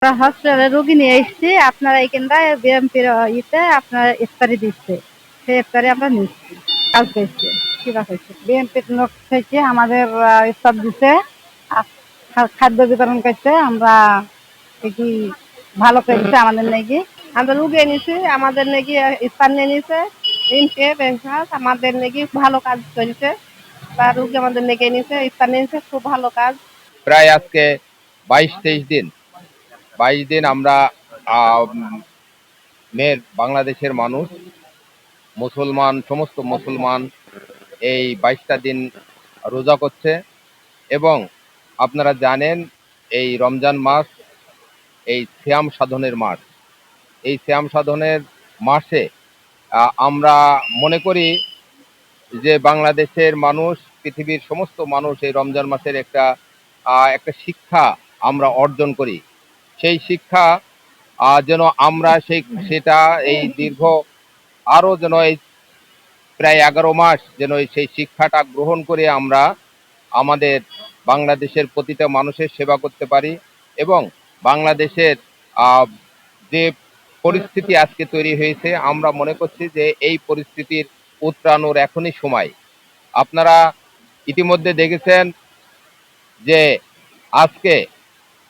আমরা হসপিটালে রোগী নিয়ে এসেছি, আপনারা এইখানটায় বিএমপির আপনারা ইফতারি দিচ্ছে, সেই ইফতারি আমরা নিচ্ছি। কালকে এসছে কিরা হয়েছে বিএমপির লোক থেকে আমাদের ইফতার দিচ্ছে, খাদ্য বিতরণ করছে। আমরা কি ভালো করেছে আমাদের নাকি, আমরা রুগী এনেছি, আমাদের নাকি ইফতার নিয়ে নিছে ইনকে ব্যাংকাস, আমাদের নাকি ভালো কাজ চলছে বা রুগী আমাদের নাকি এনেছে ইফতার নিয়েছে, খুব ভালো কাজ। প্রায় আজকে 22-23 দিন 22 দিন আমরা বাংলাদেশের মানুষ মুসলমান, সমস্ত মুসলমান এই 22টা দিন রোজা করছে। এবং আপনারা জানেন এই রমজান মাস এই সিয়াম সাধনের মাস। এই সিয়াম সাধনের মাসে আমরা মনে করি যে বাংলাদেশের মানুষ, পৃথিবীর সমস্ত মানুষ এই রমজান মাসের একটা শিক্ষা আমরা অর্জন করি। সেই শিক্ষা যেন আমরা সেটা এই দীর্ঘ আরো যেন এই প্রায় 11 মাস যেন সেই শিক্ষাটা গ্রহণ করে আমরা আমাদের বাংলাদেশের প্রতিটা মানুষের সেবা করতে পারি। এবং বাংলাদেশের যে পরিস্থিতি আজকে তৈরি হয়েছে, আমরা মনে করছি যে এই পরিস্থিতির উতরানোর এখনই সময়। আপনারা ইতিমধ্যে দেখেছেন যে আজকে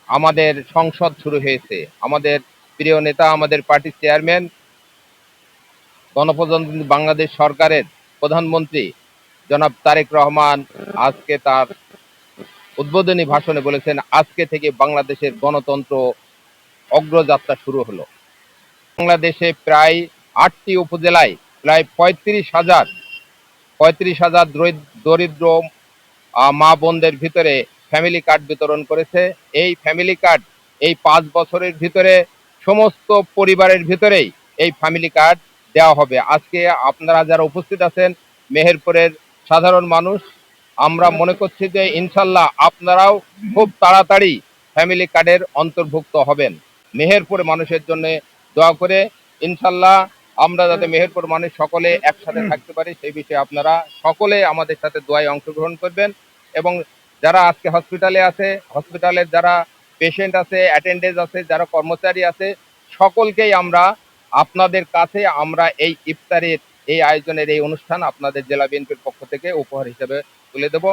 আমাদের সংসদ শুরু হয়েছে। আমাদের প্রিয় নেতা, আমাদের পার্টির চেয়ারম্যান, গণপ্রজাতন্ত্রী বাংলাদেশ সরকারের প্রধানমন্ত্রী জনাব তারেক রহমান আজকে তার উদ্বোধনী ভাষণে বলেছেন, আজকে থেকে বাংলাদেশের গণতন্ত্র অগ্রযাত্রা শুরু হলো। বাংলাদেশে প্রায় 8টি উপজেলায় প্রায় 35,000 দরিদ্র মা বোনদের ভিতরে ফ্যামিলি কার্ড বিতরণ করেছে। এই ফ্যামিলি কার্ড এই 5 বছরের ভিতরে সমস্ত পরিবারের ভিতরেই এই ফ্যামিলি কার্ড দেওয়া হবে। আজকে আপনারা যারা উপস্থিত আছেন মেহেরপুরের সাধারণ মানুষ, আমরা মনে করছি যে ইনশাল্লাহ আপনারাও খুব তাড়াতাড়ি ফ্যামিলি কার্ডের অন্তর্ভুক্ত হবেন। মেহেরপুর মানুষের জন্য দোয়া করে ইনশাল্লাহ আমরা যাতে মেহেরপুর মানুষ সকলে একসাথে থাকতে পারি, সেই বিষয়ে আপনারা সকলে আমাদের সাথে দোয়ায় অংশগ্রহণ করবেন। এবং যারা আজকে হসপিটালে আছে, হসপিটালের যারা পেশেন্ট আছে, অ্যাটেন্ডেন্স আছে, যারা কর্মচারী আছে, সকলকেই আমরা আপনাদের কাছে আমরা এই ইফতারের এই আয়োজনের এই অনুষ্ঠান আপনাদের জেলা বিএনপির পক্ষ থেকে উপহার হিসেবে তুলে দেব।